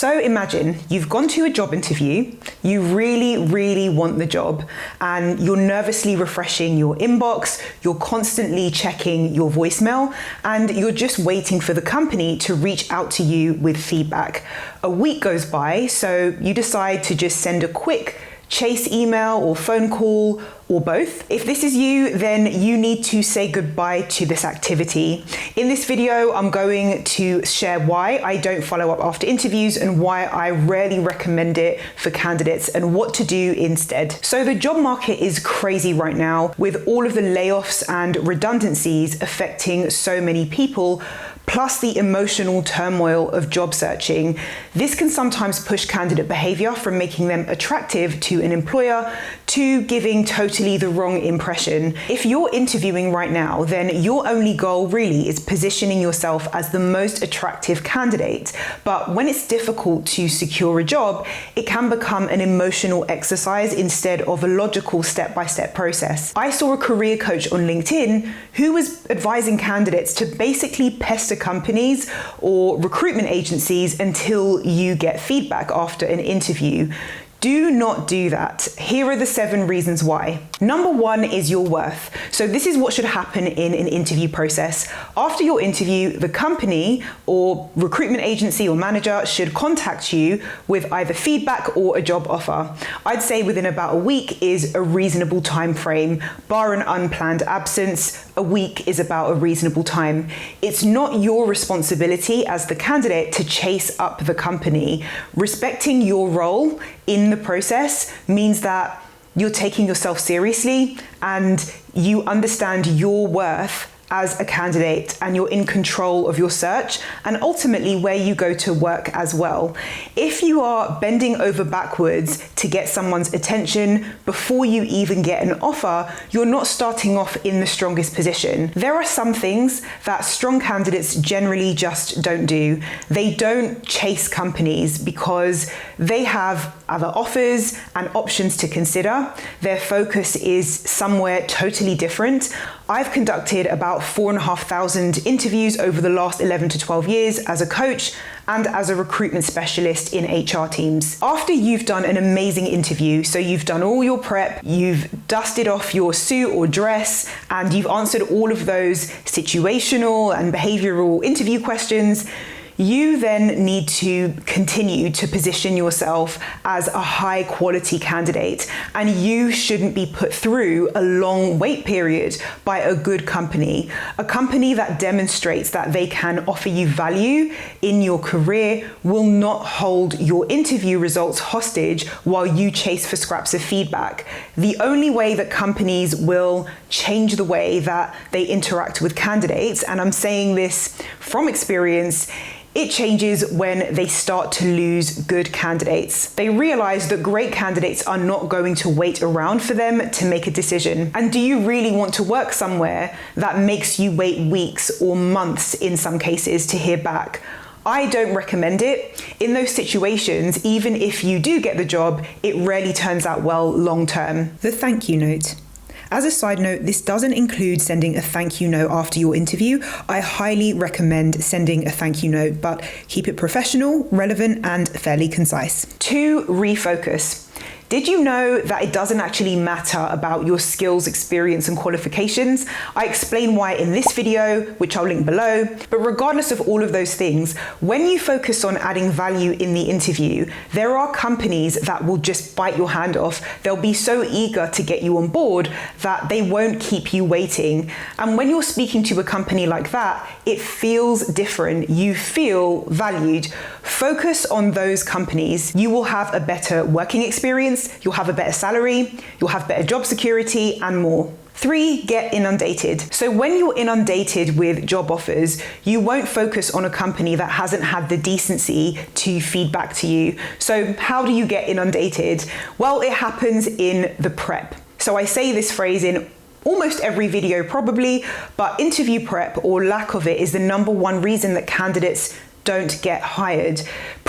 So imagine you've gone to a job interview, you really want the job, and you're nervously refreshing your inbox, you're constantly checking your voicemail, and you're just waiting for the company to reach out to you with feedback. A week goes by, so you decide to just send a quick chase email or phone call or both. If this is you, then you need to say goodbye to this activity. In this video, I'm going to share why I don't follow up after interviews and why I rarely recommend it for candidates and what to do instead. So the job market is crazy right now with all of the layoffs and redundancies affecting so many people, plus the emotional turmoil of job searching. This can sometimes push candidate behavior from making them attractive to an employer to giving totally the wrong impression. If you're interviewing right now, then your only goal really is positioning yourself as the most attractive candidate. But when it's difficult to secure a job, it can become an emotional exercise instead of a logical step-by-step process. I saw a career coach on LinkedIn who was advising candidates to basically pester companies or recruitment agencies until you get feedback after an interview. Do not do that. Here are the 7 reasons why. Number 1 is your worth. So this is what should happen in an interview process. After your interview, the company or recruitment agency or manager should contact you with either feedback or a job offer. I'd say within about a week is a reasonable time frame. Bar an unplanned absence, a week is about a reasonable time. It's not your responsibility as the candidate to chase up the company. Respecting your role in the process means that you're taking yourself seriously and you understand your worth as a candidate and you're in control of your search and ultimately where you go to work as well. If you are bending over backwards to get someone's attention before you even get an offer, you're not starting off in the strongest position. There are some things that strong candidates generally just don't do. They don't chase companies because they have other offers and options to consider. Their focus is somewhere totally different. I've conducted about 4,500 interviews over the last 11 to 12 years as a coach and as a recruitment specialist in HR teams. After you've done an amazing interview, so you've done all your prep, you've dusted off your suit or dress, and you've answered all of those situational and behavioral interview questions, you then need to continue to position yourself as a high quality candidate, and you shouldn't be put through a long wait period by a good company. A company that demonstrates that they can offer you value in your career will not hold your interview results hostage while you chase for scraps of feedback. The only way that companies will change the way that they interact with candidates, and I'm saying this from experience, it changes when they start to lose good candidates. They realize that great candidates are not going to wait around for them to make a decision. And do you really want to work somewhere that makes you wait weeks or months in some cases to hear back? I don't recommend it. In those situations, even if you do get the job, it rarely turns out well long term. The thank you note. As a side note, this doesn't include sending a thank you note after your interview. I highly recommend sending a thank you note, but keep it professional, relevant, and fairly concise. 2, refocus. Did you know that it doesn't actually matter about your skills, experience, and qualifications? I explain why in this video, which I'll link below. But regardless of all of those things, when you focus on adding value in the interview, there are companies that will just bite your hand off. They'll be so eager to get you on board that they won't keep you waiting. And when you're speaking to a company like that, it feels different. You feel valued. Focus on those companies. You will have a better working experience, you'll have a better salary, you'll have better job security, and more. 3, get inundated. So when you're inundated with job offers, you won't focus on a company that hasn't had the decency to feed back to you. So how do you get inundated? Well, it happens in the prep. So I say this phrase in almost every video probably, but interview prep or lack of it is the number 1 reason that candidates don't get hired.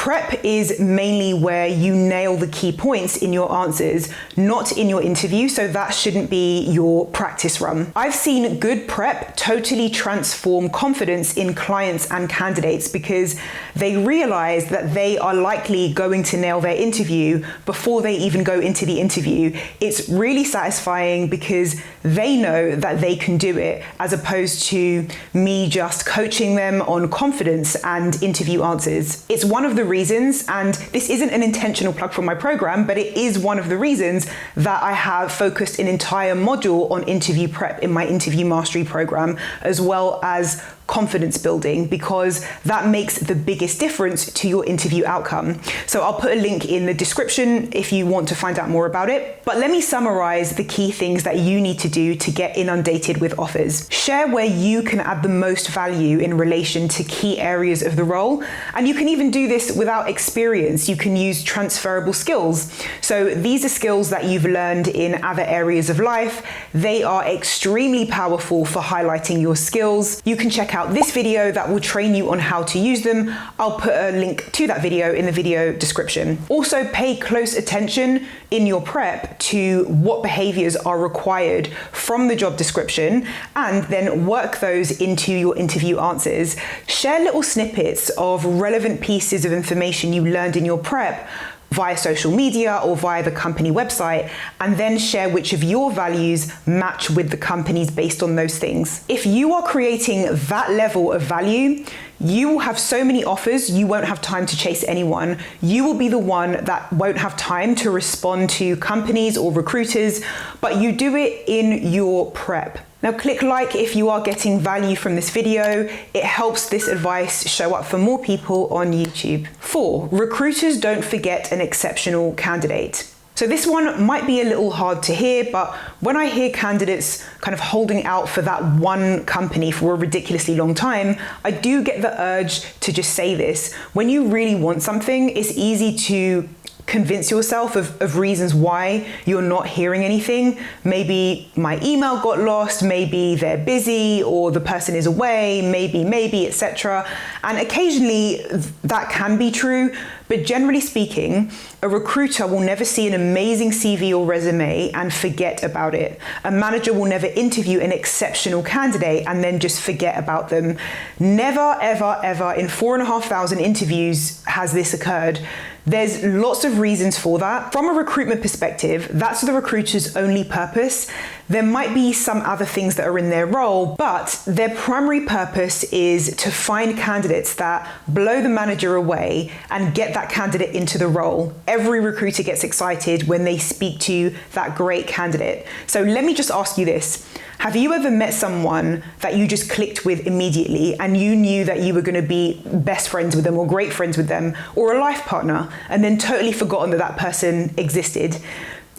Prep is mainly where you nail the key points in your answers, not in your interview, so that shouldn't be your practice run. I've seen good prep totally transform confidence in clients and candidates because they realize that they are likely going to nail their interview before they even go into the interview. It's really satisfying because they know that they can do it, as opposed to me just coaching them on confidence and interview answers. It's one of the reasons, and this isn't an intentional plug for my program, but it is one of the reasons that I have focused an entire module on interview prep in my interview mastery program, as well as confidence building, because that makes the biggest difference to your interview outcome. So I'll put a link in the description if you want to find out more about it. But let me summarize the key things that you need to do to get inundated with offers. Share where you can add the most value in relation to key areas of the role. And you can even do this without experience. You can use transferable skills. So these are skills that you've learned in other areas of life. They are extremely powerful for highlighting your skills. You can check out this video that will train you on how to use them. I'll put a link to that video in the video description. Also, pay close attention in your prep to what behaviors are required from the job description, and then work those into your interview answers. Share little snippets of relevant pieces of information you learned in your prep via social media or via the company website, and then share which of your values match with the company's based on those things. If you are creating that level of value, you will have so many offers, you won't have time to chase anyone. You will be the one that won't have time to respond to companies or recruiters, but you do it in your prep. Now click like if you are getting value from this video. It helps this advice show up for more people on YouTube. 4, recruiters don't forget an exceptional candidate. So this one might be a little hard to hear, but when I hear candidates kind of holding out for that one company for a ridiculously long time, I do get the urge to just say this. When you really want something, it's easy to convince yourself of reasons why you're not hearing anything. Maybe my email got lost, maybe they're busy, or the person is away, maybe, etc. And occasionally that can be true, but generally speaking, a recruiter will never see an amazing CV or resume and forget about it. A manager will never interview an exceptional candidate and then just forget about them. Never, ever in 4,500 interviews has this occurred. There's lots of reasons for that. From a recruitment perspective, that's the recruiter's only purpose. There might be some other things that are in their role, but their primary purpose is to find candidates that blow the manager away and get that candidate into the role. Every recruiter gets excited when they speak to that great candidate. So let me just ask you this. Have you ever met someone that you just clicked with immediately and you knew that you were going to be best friends with them or great friends with them or a life partner, and then totally forgotten that that person existed?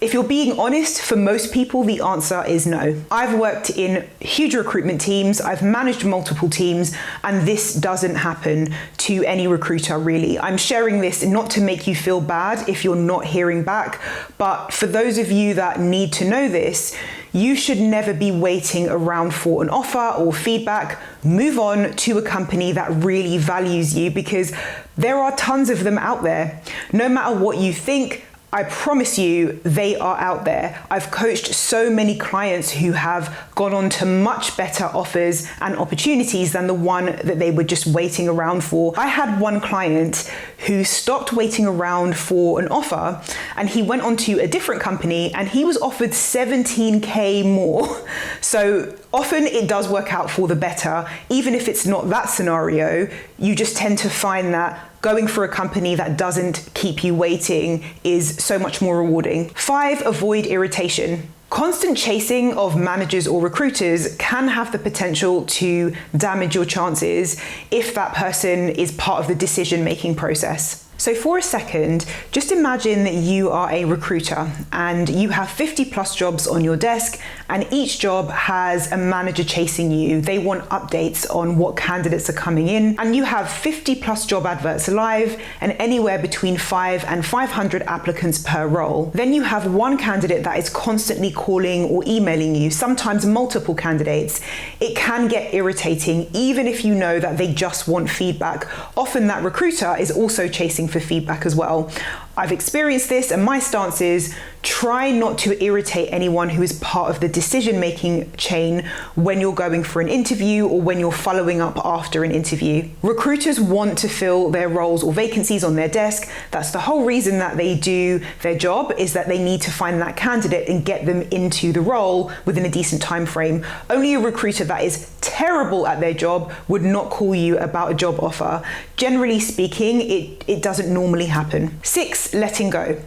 If you're being honest, for most people, the answer is no. I've worked in huge recruitment teams, I've managed multiple teams, and this doesn't happen to any recruiter, really. I'm sharing this not to make you feel bad if you're not hearing back, but for those of you that need to know this, you should never be waiting around for an offer or feedback. Move on to a company that really values you, because there are tons of them out there. No matter what you think, I promise you, they are out there. I've coached so many clients who have gone on to much better offers and opportunities than the one that they were just waiting around for. I had one client who stopped waiting around for an offer and he went on to a different company and he was offered 17K more. So often it does work out for the better. Even if it's not that scenario, you just tend to find that going for a company that doesn't keep you waiting is so much more rewarding. 5, avoid irritation. Constant chasing of managers or recruiters can have the potential to damage your chances if that person is part of the decision-making process. So for a second, just imagine that you are a recruiter and you have 50 plus jobs on your desk, and each job has a manager chasing you. They want updates on what candidates are coming in, and you have 50 plus job adverts live and anywhere between 5 and 500 applicants per role. Then you have one candidate that is constantly calling or emailing you, sometimes multiple candidates. It can get irritating even if you know that they just want feedback. Often that recruiter is also chasing for feedback as well. I've experienced this, and my stance is try not to irritate anyone who is part of the decision-making chain when you're going for an interview or when you're following up after an interview. Recruiters want to fill their roles or vacancies on their desk. That's the whole reason that they do their job, is that they need to find that candidate and get them into the role within a decent time frame. Only a recruiter that is terrible at their job would not call you about a job offer. Generally speaking, it doesn't normally happen. 6, letting go.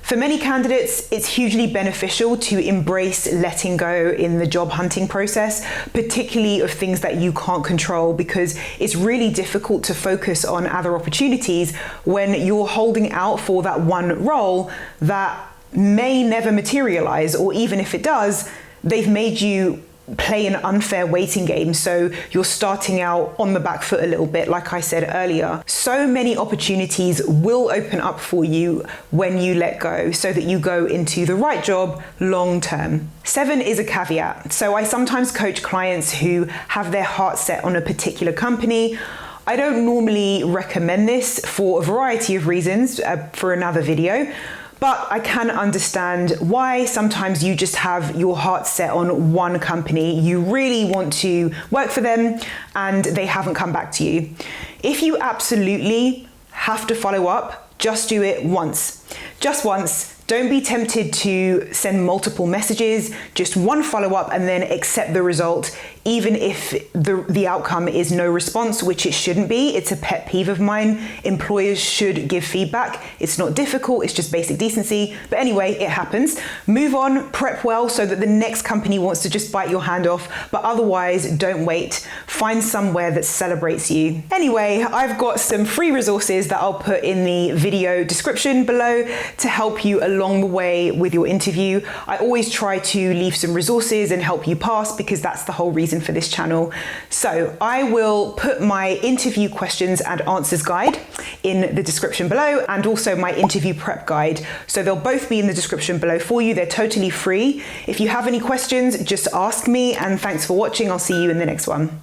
For many candidates, it's hugely beneficial to embrace letting go in the job hunting process, particularly of things that you can't control, because it's really difficult to focus on other opportunities when you're holding out for that one role that may never materialize, or even if it does, they've made you play an unfair waiting game, so you're starting out on the back foot a little bit, like I said earlier. So many opportunities will open up for you when you let go, so that you go into the right job long term. 7 is a caveat. So I sometimes coach clients who have their heart set on a particular company. I don't normally recommend this for a variety of reasons, for another video. But I can understand why sometimes you just have your heart set on one company. You really want to work for them and they haven't come back to you. If you absolutely have to follow up, just do it once. Just once. Don't be tempted to send multiple messages, just one follow-up and then accept the result, even if the outcome is no response, which it shouldn't be. It's a pet peeve of mine. Employers should give feedback. It's not difficult, it's just basic decency. But anyway, it happens. Move on, prep well so that the next company wants to just bite your hand off, but otherwise don't wait. Find somewhere that celebrates you. Anyway, I've got some free resources that I'll put in the video description below to help you along the way with your interview. I always try to leave some resources and help you pass, because that's the whole reason for this channel. So I will put my interview questions and answers guide in the description below, and also my interview prep guide. So they'll both be in the description below for you. They're totally free. If you have any questions, just ask me, and thanks for watching. I'll see you in the next one.